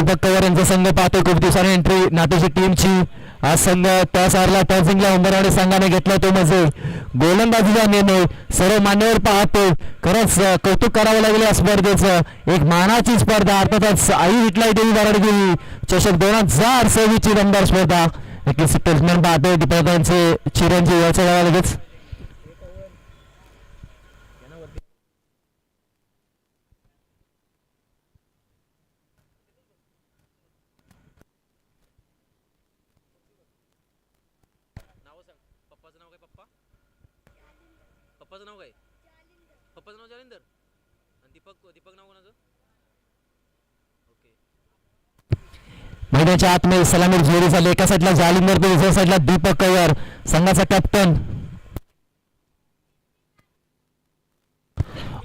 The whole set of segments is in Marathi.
दीपक कवर यांचा संघ पाहतोय खूप दिवसांनी एंट्री नाट्याची टीमची. आज संघ टॉस हारला, टॉसिंगला उंबरवाडी संघाने घेतला तो मजे. गोलंदाजीचा निर्णय सर्व मान्यवर पाहतोय. खरंच कौतुक करावं लागेल या स्पर्धेचं. एक मानाची स्पर्धा, अर्थातच आई विठलाई देवी बाराडगिरी चषक 2026 ची दमदार स्पर्धा. नक्कीच टेल्समॅन पाहतोय दीपक यांचे चिरंजीव याच्या लगेच. पप्पाचं नाव काय? पप्पाचं नाव जालिंदर आणि दीपक नाव कोणाचं? ओके. मैदानाच्या आतमध्ये सलामी जोडी झाली. एका साईडला जालिंदर तर दुसऱ्या साईडला दीपक कवर संघाचा कॅप्टन.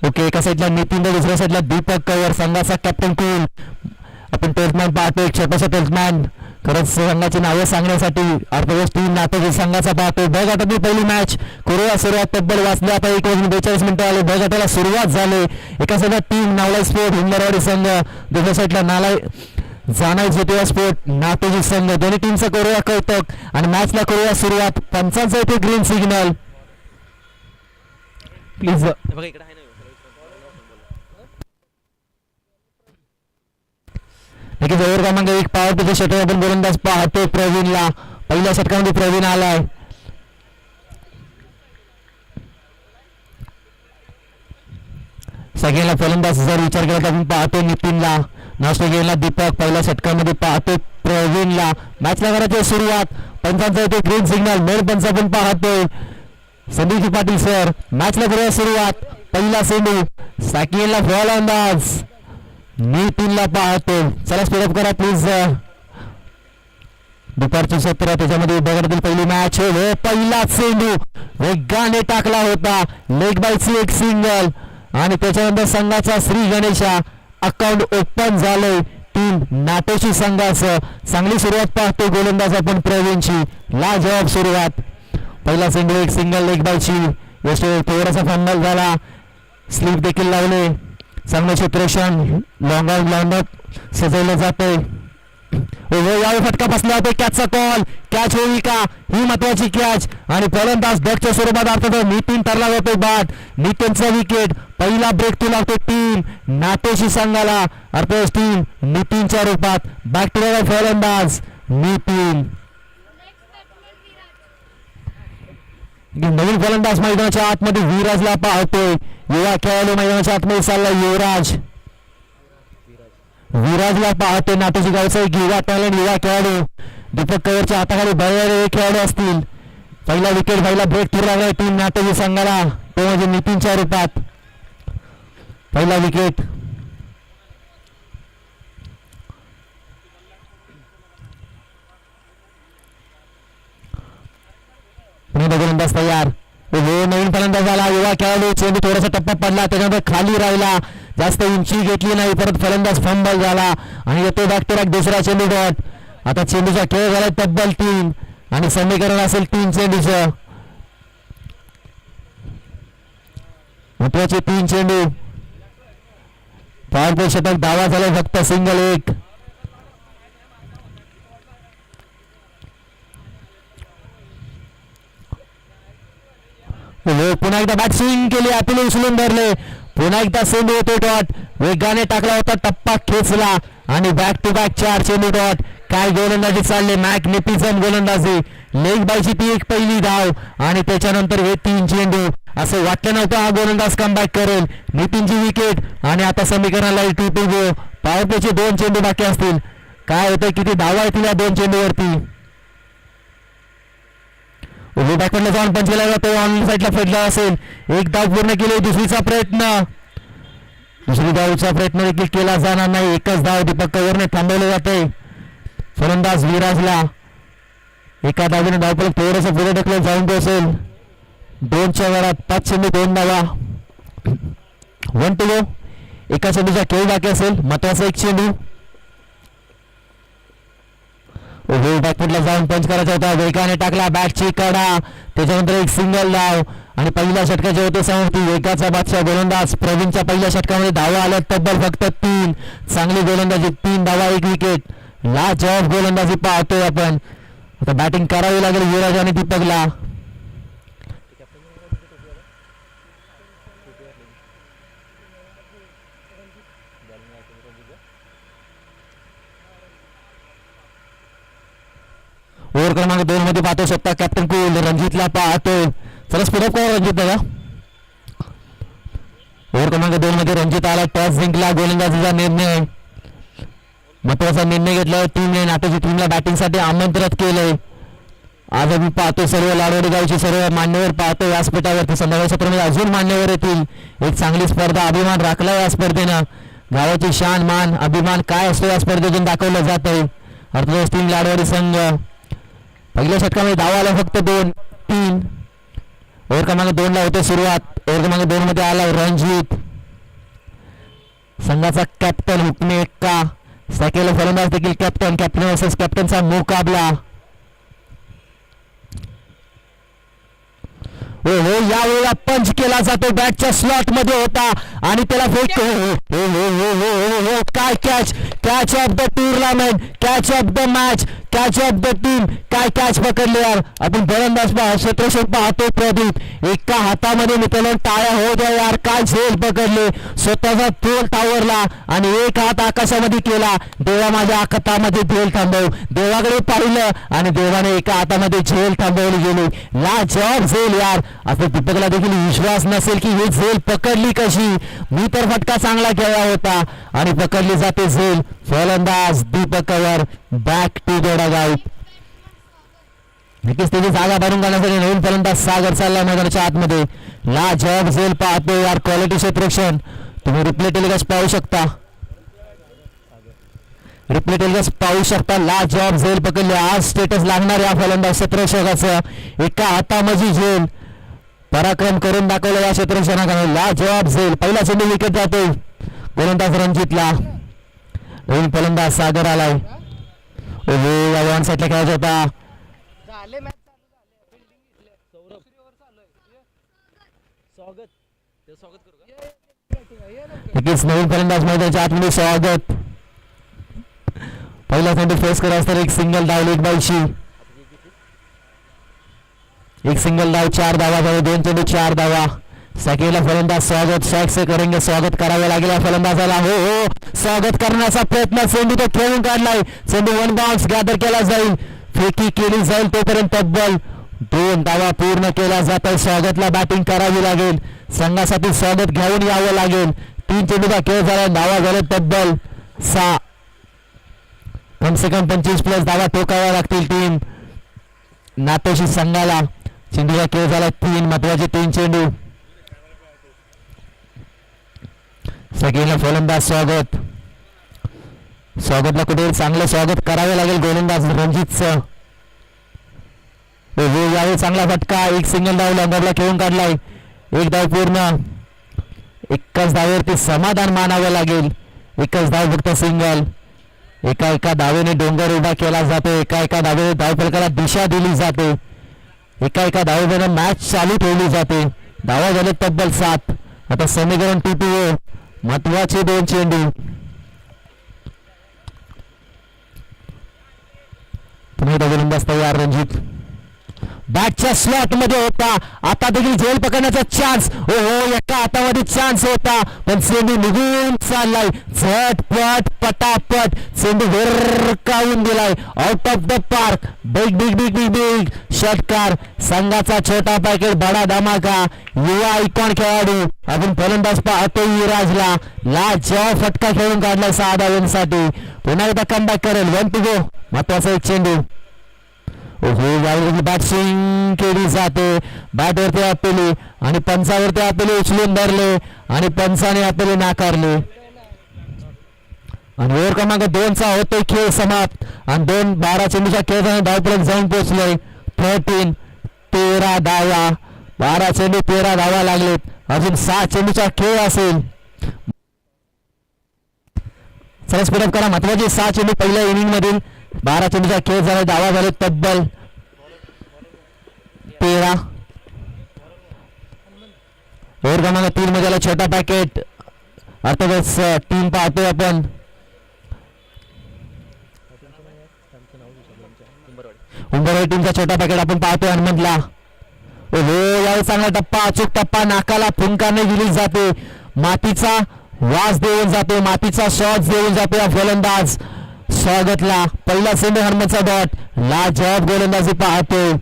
ओके, एका साईडला नितीन तर दुसऱ्या साईडला दीपक कवर संघाचा कॅप्टन. कोण आपण टेल्समॅन पाहतो, एक छोटासा टेल्समॅन. खरंच संघाची नावे सांगण्यासाठी अर्थातच टीम नाटक संघाचा पाहतो. ब गटातली पहिली मॅच कोरिया सुरुवात तब्बल वाचली. आता 1:42 मिनिटं आले. ब गटाला सुरुवात झाली. एका साईडला टीम नावलाई स्पोर्ट उंबरवाडी संघ, दुसऱ्या साईडला नालाई जानाई जेटीवा स्पोर्ट नाटोजी संघ. दोन्ही टीमचा कोरिया कौतुक आणि मॅचला कोरिया सुरुवात. पंचांचा इथे ग्रीन सिग्नल. प्लीज नक्कीच ओव्हर क्रमांक 1 पॉवर प्लेच्या षटकात आपण गोलंदाज पाहतो प्रवीणला. पहिल्या षटकामध्ये प्रवीण आलाय. सगळ्यांना फलंदाज जर विचार केला तर आपण पाहतो नितीनला. नाश्ता गेला दीपक. पहिल्या षटकामध्ये पाहतो प्रवीणला. मॅचला करायची सुरुवात. पंचांचा इथे ग्रीन सिग्नल. मेन पंच आपण पाहतोय संदीप पाटील सर. मॅचला करूया सुरुवात. पहिला सेंडू साकीला फलंदाज नितीनला पाहतो. चला स्पीडअप करा प्लीज. दुपारची सत्र त्याच्यामध्ये बघतील पहिली मॅच आहे. पहिला चेंडू वेगाने टाकला होता. लेग बायची एक सिंगल आणि त्याच्यानंतर संघाचा श्री गणेशा अकाउंट ओपन झालंय. टीम नाटोशी संघाचं चांगली सुरुवात पाहतो गोलंदाज आपण प्रवीणची. लाजवाब सुरुवात. पहिला चेंडू एक सिंगल लेग बायची. यश थोडासा फंबल झाला. स्लीप देखील लावले. चांगलं क्षेत्ररक्षण लॉंग अप सजवलं जातंय. यावेळी फटका बसला होता. कॅचचा कॉल. कॅच होईल का? ही महत्वाची कॅच आणि फलंदाज डकच्या स्वरूपात अर्थात नितीन ठरला जातोय बाद. नितीनचा विकेट. पहिला ब्रेक तू लागतो टीम नाटोशी संघाला. अर्थात टीम नितीनच्या रूपात. बॅक टू द फलंदाज नितीन. नवीन फलंदाज मैदानाच्या आतमध्ये विराजला पाहतोय. युवा खेळाडू मैदानाच्या आतमध्ये चालला युवराज. विराजला पाहतोय. नाटोची गावचा एक युवा टॅलेंट युवा खेळाडू. दीपक कवरच्या हाताखाली बरेच खेळाडू असतील. पहिला विकेट पहिला ब्रेक ठरू लागलाय टीम नाटोची संघाला. तो म्हणजे नितीनच्या रूपात. पहिला विकेट. गोलंदाज तयार. नवीन फलंदाज आला युवा खेळाडू. चेंडू थोडासा टप्पा पडला. त्याच्यानंतर खाली राहिला. जास्त उंची घेतली नाही. परत फलंदाज फंबल झाला आणि येतो बॅक टू बॅक दुसरा चेंडू डॉट. आता चेंडूचा खेळ झाला तब्बल 3 आणि समीकरण असेल 3 चेंडूचं. महत्वाचे 3 चेंडू. पॉवर प्ले षटक धावा झाला फक्त सिंगल 1. पुन्हा एकदा बॅट स्विंग केली. आपले उचलून धरले. पुन्हा एकदा चेंडू होतो डॉट. वेगाने टाकला होता. टप्पा खेचला आणि बॅक टू बॅक 4 चेंडू डॉट. काय गोलंदाजी चालले. मॅग्निफिसंट गोलंदाजी. लेग बायची ती एक पहिली धाव आणि त्याच्यानंतर हे 3 चेंडू. असं वाटलं नव्हतं हा गोलंदाज कमबॅक करेल. नितीनची विकेट आणि आता समीकरणाला 2 गो. पॉवर प्लेचे 2 चेंडू बाकी असतील. काय होतं किती धावा येतील या 2 चेंडूवरती. बॅकवर्डला जाऊन पंच केला जातो. ऑन साईडला फेडला असेल. एक धाव पूर्ण केली. दुसरीचा प्रयत्न. दुसरी धावचा प्रयत्न देखील केला जाणार नाही. एकच धाव दीपक कवरने थांबवले जाते. फलंदाज विराजला. एका धावीने धावफलक थोडंसं पुढे ढकलत जाऊन पोहोचेल. 2च्या वरात 5 चेंडू 2 धावा. 1 टू गो. एका चेंडूचा खेळ बाकी असेल. महत्वाचा एक चेंडू. बॅकफुटला जाऊन पंच करायचा होता. वेगाने टाकला. बॅटची कडा. त्याच्यानंतर एक सिंगल धाव आणि पहिल्या षटकाचे होते समाप्ती. वेगाचा बादशाह गोलंदाज प्रवीणच्या पहिल्या षटकामध्ये धावा आल्या तब्बल फक्त 3. चांगली गोलंदाजी, 3 धावा 1 विकेट. लाजवाब गोलंदाजी पाहतोय आपण. आता बॅटिंग करावी लागेल युवराज आणि दीपकला. ओव्हर क्रमांक 2 मध्ये पाहतो स्वतः कॅप्टन कुल रणजितला पाहतोय. चला स्पीडअप करा रणजित दादा. ओव्हर क्रमांक 2 मध्ये रणजित आला. टॉस जिंकला. गोलंदाजीचा निर्णय, महत्वाचा निर्णय घेतला. टीमने नाट्याची टीमला बॅटिंगसाठी आमंत्रित केलंय. आज आम्ही पाहतो सर्व लाडवडी गावचे सर्व मान्यवर पाहतो व्यासपीठावरती. संध्याकाळी सत्रामध्ये अजून मान्यवर येतील. एक चांगली स्पर्धा, अभिमान राखला या स्पर्धेनं. गावाची शान मान अभिमान काय असतो या स्पर्धेतून दाखवलं जात आहे. अर्थातच टीम लाडवाडी संघ पहिल्या षटकामध्ये धावा आल्या फक्त 2-3. ओव्हर क्रमांक 2 ला होते सुरुवात. ओव्हर क्रमांक 2 मध्ये आला रणजित, संघाचा कॅप्टन हुकमे एक्का. सॅकेला फलंदाज देखील कॅप्टन. कॅप्टन वर्सेस कॅप्टनचा मुकाबला. हो हो, यावेळेला पंच केला जातो. बॅटच्या स्लॉट मध्ये होता आणि त्याला फेक. हो हो हो हो हो हो, काय catch, catch of the tournament, catch of the match, catch of the team. काय कॅच पकडले यार. आपण गोलंदाज क्षेत्रक्षण पाहतो प्रदीप. एका हातामध्ये मित्रांनो टाळ्या हो द्या यार. काय झेल पकडले. स्वतःचा तोल टावरला आणि एक हात आकाशामध्ये केला. देवा माझ्या हातामध्ये झेल थांबव. देवाकडे पाहिलं आणि देवाने एका हातामध्ये झेल थांबवली गेली. लाजवाब झेल यार. असं दीपकला देखील विश्वास नसेल की ही झेल पकडली कशी. मी तर फटका चांगला खेळला होता आणि पकडली जाते झेल. फलंदाज दीपकवर बॅक टू द डगआउट. नक्कीच त्याची जागा भरून काढण्यासाठी नवीन फलंदाज सागर चालला मैदानाच्या आतमध्ये. लाजवाब झेल पाहतो यार. क्वालिटी क्षेत्ररक्षण तुम्ही रिप्ले टेलिकास्ट पाहू शकता. रिप्ले टेलिकास्ट पाहू शकता. लाजवाब झेल पकडले. आज स्टेटस लागणार या फलंदाज क्षेत्ररक्षकाचं. एका हातामध्ये झेल पराक्रम करून दाखवला या क्षेत्ररक्षणाकडे. लाजवाब झेल. पहिला चेंडू विकेट जातो गोलंदाज रणजितला. नवीन फलंदाज सागर आलाय. या वन साईडला खेळायचा होता. नक्कीच नवीन फलंदाज मैदानाच्या आतमध्ये स्वागत. पहिला चेंडू फेस करत असताना एक सिंगल डाव लीड बाईशी. एक सिंगल डाव 4 धावा झाले. 2 चेंडू 4 धावा. सकेला फलंदाज स्वागत शॉट से करेंगे. स्वागत करावे लागेल फलंदाजाला. हो हो, स्वागत करण्याचा प्रयत्न. चेंडू तो खेळून काढलाय. चेंडू 1 बाउन्स गॅदर केला जाईल. फेकी केली जाईल तोपर्यंत तब्बल 2 धावा पूर्ण केल्या जात आहे. स्वागतला बॅटिंग करावी लागेल. संघासाठी स्वागत घेऊन यावं लागेल. 3 चेंडूचा खेळ झाला. धावा झाले तब्बल 6. कम से कम 25+ धावा ठोकाव्या लागतील टीम नातोशी संघाला. चेंडूचा खेळ झाला 3. महत्वाचे 3 चेंडू. सगळ्यांना फलंदाज स्वागत. स्वागतला कुठे चांगलं स्वागत करावे लागेल गोलंदाज रणजितचं. यावेळी चांगला फटका. एक सिंगल डाव लंगरला खेळून काढलाय. 1 धाव पूर्ण. एकच धावेवरती समाधान मानावं लागेल. एकच धाव फक्त सिंगल. एका धावेने डोंगर उभा केला जातो. एका धावेने धावफलकाला दिशा दिली जाते. एका धावेने मॅच चालू ठेवली जाते. धावा झाले तब्बल 7. आता समीकरण 2-2. महत्वाचे 2 चेंडू. पुन्हा गोलंदाज तयार रणजित. बॅटच्या स्लॉट मध्ये होता. आता देखील झेल पकडण्याचा चान्स. हो एका हातामध्ये चान्स होता पण चेंडू निघून चाललाय. झटपट पटापट चेंडू भिरकावून दिलाय. Out of the park. Big big big big big षटकार. संघाचा छोटा पॅकेट बडा धमाका. युवा आयकॉन खेळाडू आपण फलंदाज पाहतो युवराजला. लाजवाब फटका खेळून काढलाय 6 धावांसाठी. पुन्हा एकदा कमबॅक करेल. 1 to go. महत्वाचा 1 चेंडू. यावेळी बॅट स्विंग केली जाते. बॅटवरती आपेली आणि पंचावरती आपेली उचलून धरले आणि पंचाने आपेली नाकारले. आणि ओव्हर क्रमांक 2 चा होतोय खेळ समाप्त. आणि 12 चेंडूच्या खेळाने धावपर्यंत जाऊन पोहोचलोय. 13 धावा. 12 चेंडू 13 धावा लागलेत. अजून 6 चेंडूचा खेळ असेल. चला स्पीडअप करा. महत्वाचे 6 चेंडू पहिल्या इनिंग मधील. 12 चेंडूचा खेळ झाला. धावा झाले तब्बल 13. ओव्हर क्रमांक 3 मध्ये आला छोटा पॅकेट. अर्थातच टीम पाहतोय आपण. उंबरवाडी टीमचा छोटा पॅकेट आपण पाहतोय हनुमंतला. ओहो यावेळी चांगला टप्पा, अचूक टप्पा, नाकाला फुंकाने दिली जाते. मातीचा वास देऊन जाते, मातीचा शॉट देऊन जाते हा गोलंदाज. स्वागतला पहिला चेंडू हनुमंतचा डॉट. लाजवाब गोलंदाजी पाहतोय.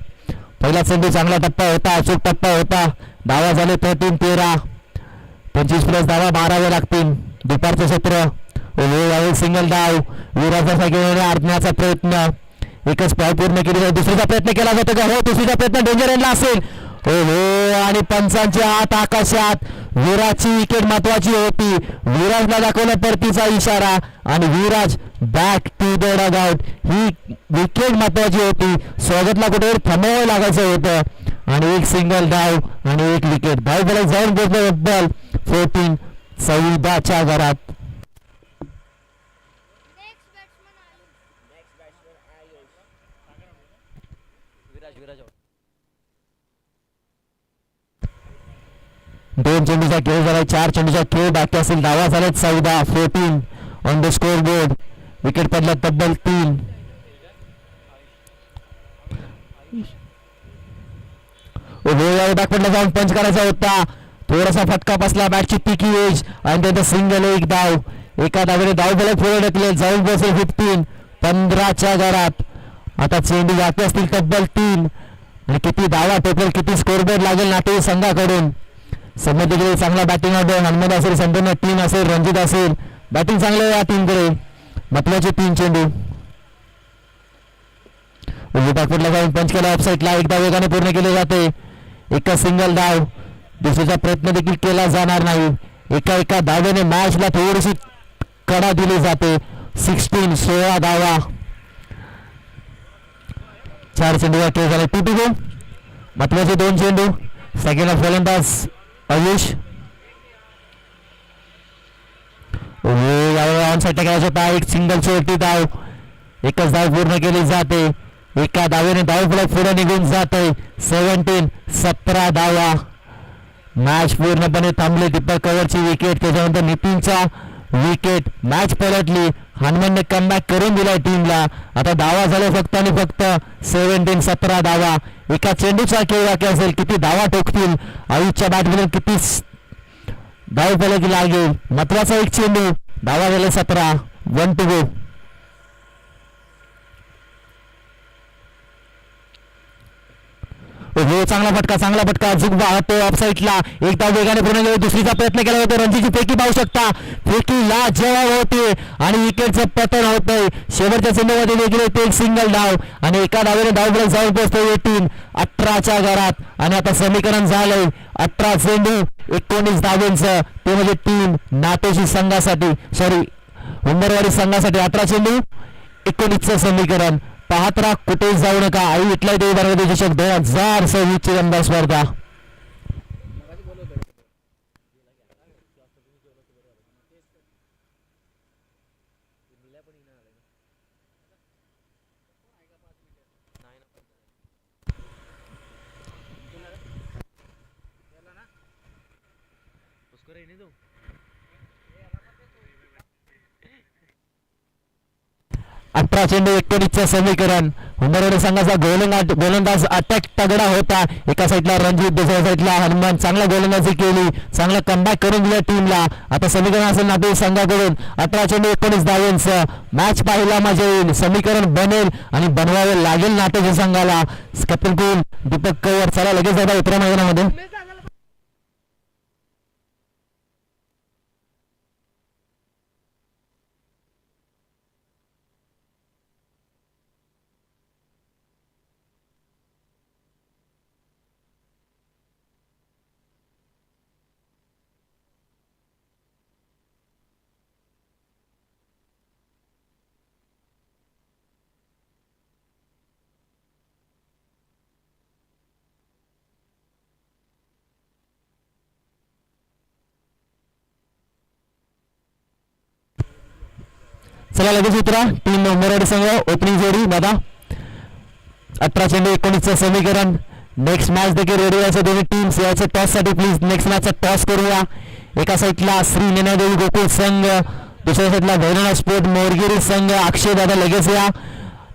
पहिला चेंडू चांगला टप्पा होता, अचूक टप्पा होता. धावा झाले 13 25 प्लस धावा मारावे लागतील. दुपारचं सत्र. ओहो यावेळी सिंगल डाव. विराजासाठी आडण्याचा प्रयत्न. एकच पाय पूर्ण केली जाते. दुसरीचा प्रयत्न केला जातो का? हो, दुसरीचा प्रयत्न डेंजर एंडला असेल. ओहो आणि पंचांच्या हात आकाशात. विराजची विकेट महत्वाची होती. विराजला दाखवला परतीचा इशारा आणि Viraj back to the dugout. ही विकेट महत्वाची होती. स्वागतला कुठेतरी थांबावं लागायचं होतं आणि एक सिंगल डाव आणि एक विकेट. धाव बॉल जाऊन पोहोचलो. बॉल 14 14 घरात. विराज 2 चेंडूचा खेळ झाला. 4 चेंडूचा खेळ बाकी असेल. धावा झाल्यात 14 on the score board. Wicket पडल्या तब्बल 3. बॅकवर्डला जाऊन पंच करायचा होता. थोडासा फटका बसला. बॅटची तिकी एज आणि त्याचा सिंगल एक धाव. एका धावेने धाव बल पुढे ढकले. जाऊन बसेल 15 15 घरात. आता चेंडू बाकी असतील तब्बल 3 आणि किती धावा टोटल, किती स्कोरबोर्ड लागेल नाटे संघाकडून. समोर चांगला बॅटिंग ऑर्डर. हनुमंत असेल, संपूर्ण टीम असेल, रणजित असेल, बॅटिंग चांगलं या टीमकडे. महत्वाचे 3 चेंडू. बॅकवर्डला जाऊन पंच केला. ऑफसाईडला एकदा वेगाने पूर्ण केले जाते. एका सिंगल धाव. दुसरीचा प्रयत्न देखील केला जाणार नाही. एका धावेने मॅचला थोडीशी कडा दिली जाते. 16 धावा. 4 चेंडूचा खेळ झाला. 2 महत्वाचे 2 चेंडू. सेकंड ऑफ गोलंदाज आयुष. ऑन साईड करायचा होता. एक सिंगल छोटी धाव. एकच धाव पूर्ण केली जाते. एका धावेने धाव ब्लॉक पुढे निघून जाते. 17 धावा. मॅच पूर्णपणे थांबले. दीपक कवरची विकेट, त्याच्यानंतर नितीनचा विकेट. मॅच पलटली. हनुमंतने कमबॅक करून दिलाय टीमला. आता धावा झाल्या फक्त आणि फक्त 17 धावा. एका चेंडूचा खेळ बाकी असेल. किती धावा ठोकतील आयुषच्या बॅटमधून, किती धाव फलक लागेल. महत्वाचा एक चेंडू. धावा झाले 17. 1 to go. हो चांगला फटका झुक वाहतो ऑफसाईडला. एकदा वेगाने पूर्ण गेले. दुसरीचा प्रयत्न केला होता. रणजीची फेकी पाहू शकता. फेकीला जवाब होते आणि विकेटचं पतन होतंय. शेवटच्या चेंडूमध्ये देखील होते एक सिंगल डाव आणि एका डावेने धाव ब्रेक जाऊन पोहोचतो 18 घरात. आणि आता समीकरण झालंय 18 चेंडू 19 धावेंचं. ते म्हणजे टीम नातेशी संघासाठी, सॉरी उंबरवाडी संघासाठी 18 चेंडू 19चं समीकरण. पाहत राहा, कुठेच जाऊ नका. आई इथला देवबारामध्ये चषक 2026 ची यंदा स्पर्धा. अठरा चेंडू 19चं समीकरण. उंबरवाडी संघाचा गोलंदाज अटॅक तगडा होता. एका साईडला रणजित, दुसऱ्या साईडला हनुमान. चांगला गोलंदाजी केली, चांगला कमबॅक करून दिला टीमला. आता समीकरण असेल नाते संघाकडून 18 चेंडू 19 धावेंचं. मॅच पाहायला मजा येईल. समीकरण बनेल आणि बनवावे लागेल नाट्याच्या संघाला. कॅप्टन कोण दीपक कवर. चला लगेच जाता उतरा मैदानामध्ये. चला लगेच उतरा. टीम उंबरवाडी संघ ओपनिंग जोडी दादा. 18 चेंडू 19चं समीकरण. नेक्स्ट मॅच देखील रेडी व्हायचं दोन्ही टीम्स याच्या टॉस साठी प्लीज नेक्स्ट मॅचचा टॉस करूया. एका साईडला श्री नैनादेवी गोकुळ संघ, दुसऱ्या साईडला भैरवनाथ स्पोर्ट मोरगिरी संघ. अक्षय दादा लगेच या.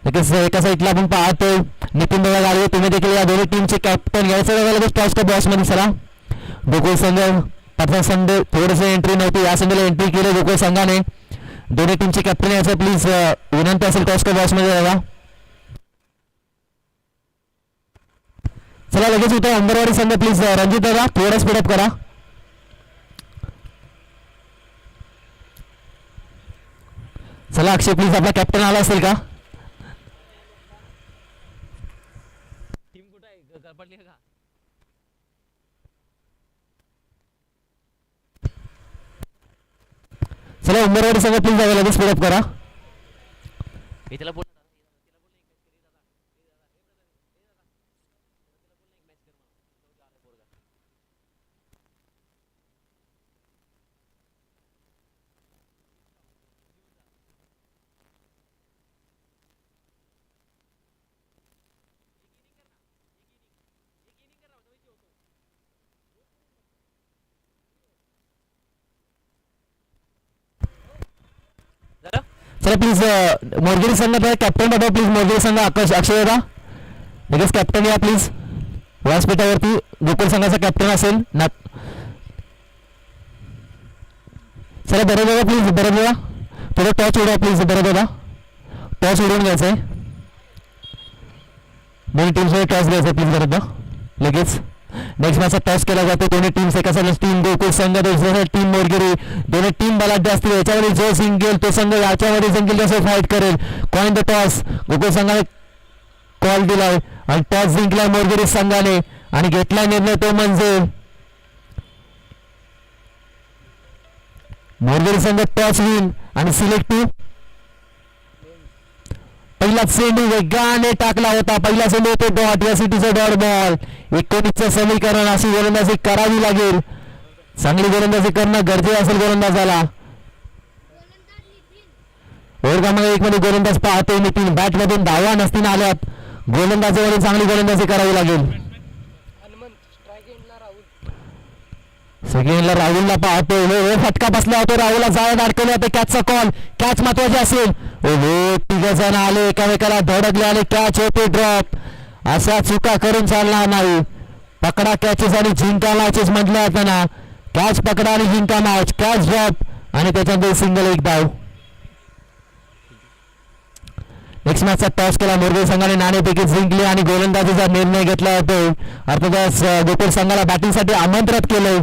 लगेच एका साईडला आपण पाहतोय नितीन दादा गाडवे, तुम्ही देखील या दोन्ही टीमचे कॅप्टन घ्यायचं दादा लगेच टॉसच्या बॉक्स मध्ये चला. गोकुळ संघ पाचवा संघ थोडंसं एंट्री नव्हती, या संघाला एंट्री केली गोकुळ संघाने. दोन्ही टीमचे कॅप्टन यायचं प्लीज विनंती असेल टॉसच्या बॉक्स मध्ये दादा. चला लगेच उतर अंबरवाडी संघ प्लीज रणजित दादा थोडं स्पीडअप करा. चला अक्षय प्लीज आपला कॅप्टन आला असेल का? टीम कुठं आहे गडबडली आहे का? चला अंबरवाडी संघ प्लीज जागा लगेच स्पीडअप करा. त्याला बोल चला प्लीज मोरगिरी संघ कॅप्टन पाठवा प्लीज. मोरगिरी संघ आकाश अक्षय दादा लगेच कॅप्टन या प्लीज. व्यासपीठावरती गोकुळ संघाचा कॅप्टन असेल ना. चला बरं दादा प्लीज बरं दादा थोडं टॉच उडवा प्लीज. बरं दादा टॉच उडवून घ्यायचं आहे. दोन्ही टीम्समध्ये टॉस घ्यायचा आहे प्लीज. बरं दादा लगेच नेक्स्ट मॅचचा टॉस केला जातो. दोन्ही टीम्स एका साईडला टीम गोकुळ संघ, दुसऱ्या टीम मोरगिरी. दोन्ही टीम बलाढ्य असतील. याच्यामध्ये जो जिंकेल तो संघ याच्यामध्ये जिंकेल तसं फाईट करेल. कॉइन द टॉस गोकुळ संघाने कॉल दिलाय आणि टॉस जिंकलाय मोरगिरी संघाने आणि घेतला निर्णय तो म्हणजे मोरगिरी संघ टॉस विन आणि सिलेक्ट टू. पहिला चेंडू वेगाने टाकला होता. पहिला चेंडू होतो डॉट या सिटीचा डॉट बॉल. 19चं समीकरण अशी गोलंदाजी करावी लागेल. चांगली गोलंदाजी करणं गरजेचं असेल गोलंदाजाला. ओव्हर क्रमांक 1 मध्ये गोलंदाज पाहतोय नितीन. बॅट मधून धावा नसतील आल्यात. गोलंदाजीवरून चांगली गोलंदाजी करावी लागेल. सेकंडला राहुलला पाहतोय. हो फटका बसला होता. राहुलला जाळ्यात अडकवले होते. कॅचचा कॉल. कॅच महत्वाची असेल. हो तिघ जण आले एकामेकाला धडकले आले. कॅच होते ड्रॉप. अशा चुका करून चालणार नाही. पकडा कॅचेस आणि जिंका मॅचेस म्हटलं जातं ना. कॅच पकडा आणि जिंका मॅच. कॅच ड्रॉप आणि त्याच्यानंतर सिंगल एक धाव. नेक्स्ट मॅचचा टॉस केला मोरगिरी संघाने. नाणेफेकी जिंकली आणि गोलंदाजीचा निर्णय घेतला होतो. अर्थातच गोकुळ संघाला बॅटिंगसाठी आमंत्रित केलंय.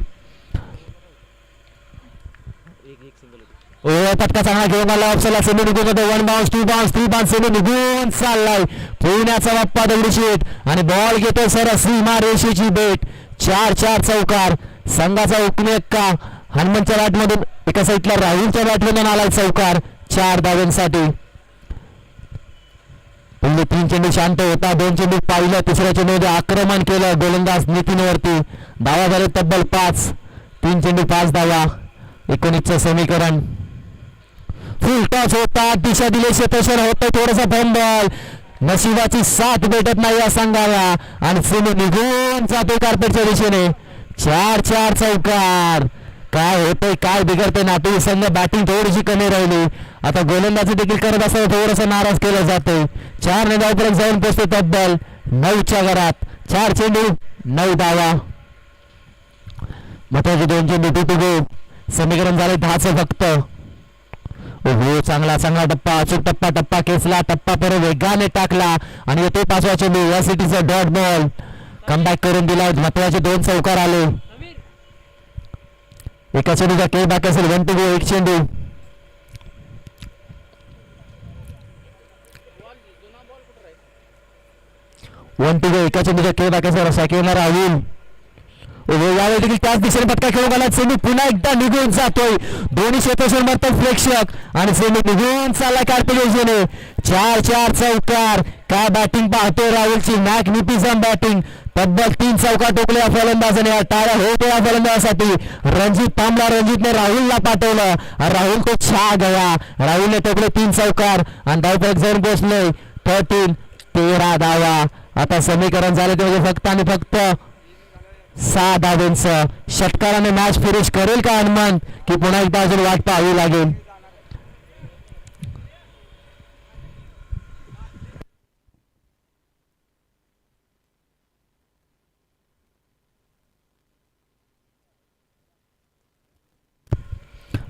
फटका चांगला घेऊन आला. ऑप्शनला सेमी निघून जातो. 1 बाउन्स 2 बाउन्स 3 बाउन्स सेमी निघून चाललाय. पुण्याचा बाप्पा दगडूशेठ आणि बॉल घेतो सर सीमा रेषेची बेट. 4-4 चौकार. संघाचा उपनेक्का हनुमंतच्या बॅटमधून एका साईडला राहुलच्या बॅटमधून आलाय चौकार 4 धावांसाठी. पहिले 3 चेंडू शांत होता. 2 चेंडू पाहिलं. तिसऱ्या चेंडूमध्ये आक्रमण केलं गोलंदाज नितीनवरती. धावा झाले तब्बल 5. 3 चेंडू 5 धावा. 19चं समीकरण. फुल टॉस होता. दिशा दिले क्षेत्रक्षण होतं. थोडंसं बॉल. नशिबाची साथ भेटत नाही या संघाला आणि सेमी निघून जातो कार्पेटच्या दिशेने. 4-4 चौकार. काय होतंय काय बिघडतंय नाटू संघ. बॅटिंग थोडीशी कमी राहिली. आता गोलंदाजी देखील करत असताना थोडंसं नाराज केलं जातंय. 4 धावापर्यंत जाऊन पोहोचते तब्बल 9च्या घरात. 4 चेंडू 9 धावा. महत्वाचे 2 चेंडू टुटू. समीकरण झाले 10चं फक्त. हो चांगला चांगला टप्पा. अचूक टप्पा खेचला. टप्पा परत वेगाने टाकला आणि येतो 5वा चेंडू. या सिटीचा डॉट बॉल. कमबॅक करून दिला. महत्वाचे 2 चौकार आले. एका चेंडूचा के बॅक असेल. 1 to go. 1 चेंडू. एका चेंडूचा के बॅक असेल. सेकंडला राहुल. यावेळी देखील त्याच दिशेने फटका खेळून आला. सेमी पुन्हा एकदा निघून जातोय. दोन्ही क्षेत्रक्षण मारतात प्रेक्षक आणि सेमी निघून चालला कार्पेट. 4-4 चौकार. काय बॅटिंग पाहतोय राहुलची. Magnificent batting. तब्बल 3 चौकार टोकले या फलंदाजाने. टाळ्या होत्या या फलंदाजासाठी. रणजित थांबला. रणजितने राहुलला पाठवलं. राहुल तो छा गया. राहुलने टोकले 3 चौकार आणि धावपळक जाऊन पोहोचले 13 धावा. आता समीकरण झाले ते म्हणजे फक्त आणि फक्त 6 धावांचं. षटकाराने मॅच फिनिश करेल का हनुमंत की पुन्हा एकदा अजून वाट पाहावी लागेल.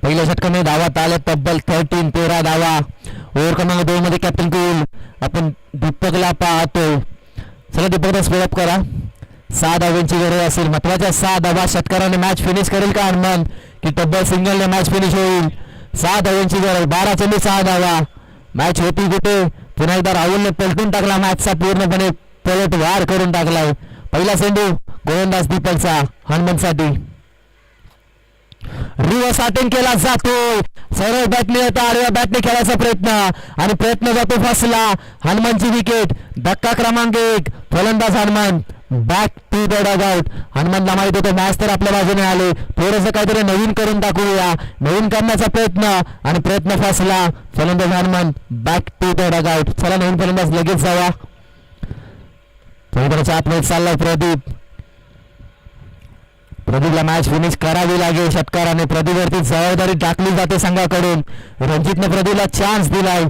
पहिल्या षटकाने धावात आले तब्बल 13 धावा. ओव्हर क्रमांक 2 मध्ये कॅप्टन कुल आपण दीपकला पाहतो. चला दीपकला स्पीडअप करा. 6 धावांची गरज असेल. महत्वाच्या 6 धावा. षटकाराने मॅच फिनिश करेल का हनुमंत की तब्बल सिंगलने मॅच फिनिश होईल. 6 धावांची गरज. 12 चेंडू 6 धावा. मॅच होती कुठे. पुन्हा एकदा राहुलने पलटून टाकला मॅचचा पूर्णपणे पलटवार करून टाकलाय. पहिला चेंडू गोलंदाज दीपकचा हनुमंतसाठी. रिव्हर्स अटेम्प्ट केला जातोय. सरळ बॅटने येतो. आडव्या बॅटने खेळायचा प्रयत्न आणि प्रयत्न जातो फसला. हनुमंतची विकेट. धक्का क्रमांक 1. फलंदाज Hanumant back to the dugout. हनुमंतला माहित होतं मॅच तर आपल्या बाजूने आले. थोडंसं काहीतरी नवीन करून टाकूया. नवीन करण्याचा प्रयत्न आणि प्रयत्न फसला. फलंदाज Hanumant back to the dugout. चला नवीन फलंदाज लगेच जावा. थोड्याच्या आतमध्ये चाललाय प्रदीप. प्रदीपला मॅच फिनिश करावी लागेल. षटकाराने प्रदीपवरती जबाबदारी टाकली जाते संघाकडून. रणजितने प्रदीपला चान्स दिलाय.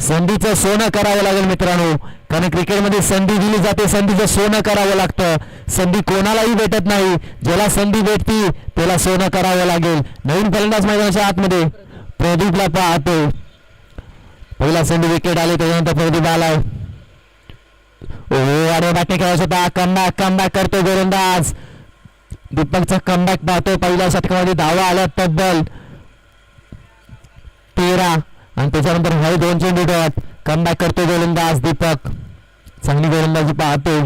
संधीचं सोनं करावं लागेल मित्रांनो. कारण क्रिकेटमध्ये संधी दिली जाते. संधीचं सोनं करावं लागतं. संधी कोणालाही भेटत नाही. ज्याला संधी भेटती त्याला सोनं करावं लागेल. नवीन फलंदाज मैदानाच्या आतमध्ये प्रदीपला पाहतो. पहिला संधी विकेट आली त्याच्यानंतर प्रदीप आलाय. अरे बॅटिंग खेळायचं होता. कमबॅक करतो गोलंदाज. दीपकचा कमबॅक पाहतो. पहिल्या षटकामध्ये धावा आल्या तब्बल 13 आणि त्याच्यानंतर हवे 2 चेंडू डॉट. कमबॅक करतो गोलंदाज दीपक. चांगली गोलंदाजी पाहतो.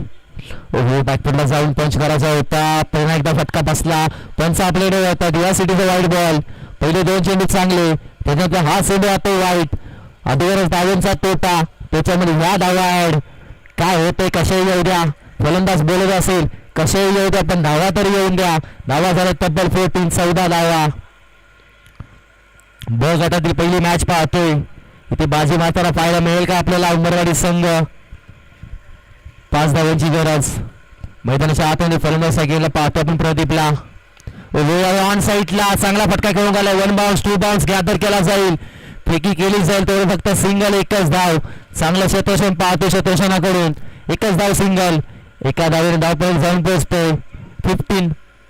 बॅकफुटला जाऊन पंच करायचा होता. पुन्हा एकदा फटका बसला. पंच आपल्याकडे होता. डिवासिटीचा वाईट बॉल. पहिले 2 चेंडू चांगले. त्याच्यानंतर हा चेंडू आता वाईट. अगोदरच धावांचा तोटा. त्याच्यामध्ये ह्या धावा ऍड. काय होतंय कशाही येऊ द्या. फलंदाज बोलत असेल कशाही येऊ द्या पण धावा तरी येऊन द्या. धावा झाल्या तब्बल 14 धावा. ब गटातील पहिली मॅच पाहतोय. इथे बाजी मारताना पाहायला मिळेल का आपल्याला उंबरवाडी संघ. 5 धावांची गरज. मैदानाच्या आतमध्ये फलंदाज गेला पाहतो आपण प्रदीपला. ऑन साईडला चांगला फटका खेळून आला. 1 बाउन्स 2 बाउन्स गॅदर केला जाईल. फेकी केली जाईल. तेवढं फक्त सिंगल. एकच धाव. चांगलं शतोषण पाहतो शतोषणाकडून. एकच धाव सिंगल. एका धावेने धावपळीत जाऊन पोहोचतोय.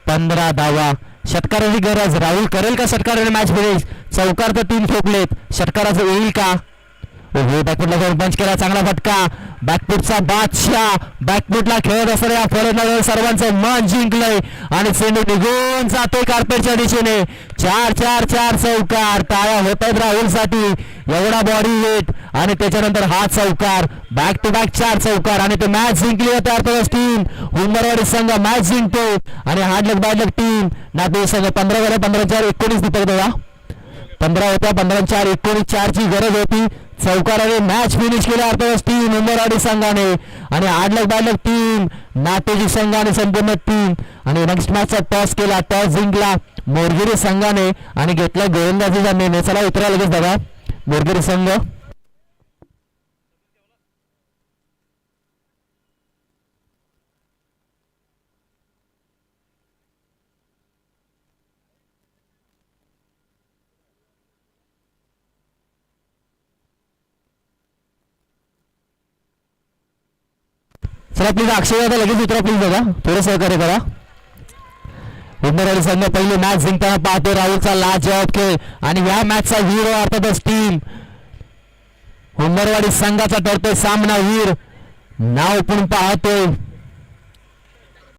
15 धावा. षटकाराची गरज. राहुल करेल का षटकाराने मॅच फिनिश. चौकार तर 3 ठोकलेत. षटकाराचं येईल का. बॅकफुटला जाऊन पंच केला. चांगला फटका. बॅकफुटचा बादशाह. बॅकफुटला खेळत असणाऱ्या फलंदाजाने सर्वांचं मन जिंकलंय आणि चेंडू निघून जातोय कार्पेटच्या दिशेने. 4 चौकार. टाळ्या होत आहेत राहुलसाठी. एवढा बॉडी वेट आणि त्याच्यानंतर हा चौकार. बॅक टू बॅक 4 चौकार आणि ते मॅच जिंकली होती अर्थातच टीम. उंबरवाडी संघ मॅच जिंकतो आणि हार्डलक बॅडलक टीम नागपूर संघ. 15 झाले. 15-4 19 दीपक देवा. 15 होत्या. 15-4 19 4ची गरज होती. चौकाराने मॅच फिनिश केली अर्थातच टीम उंबरवाडी संघाने आणि हार्डलक बॅडलक टीम नाटेजी संघाने संपूर्ण टीम. आणि नेक्स्ट मॅचचा टॉस केला. टॉस जिंकला मोरगिरी संघाने आणि घेतला गोलंदाजीचा निर्णय. चला उतरा लगेच दादा. मोरगिरी संघ चला प्लीज अक्षय दादा लगेच उतरा प्लीज दादा. थोडं सहकार्य करा. उंबरवाडी संघ पहिली मॅच जिंकताना पाहतो. राहुलचा लाजवाब खेळ आणि या मॅचचा हीरो अर्थातच टीम उंबरवाडी संघाचा ठरतोय सामना वीर. नाव पण पाहतोय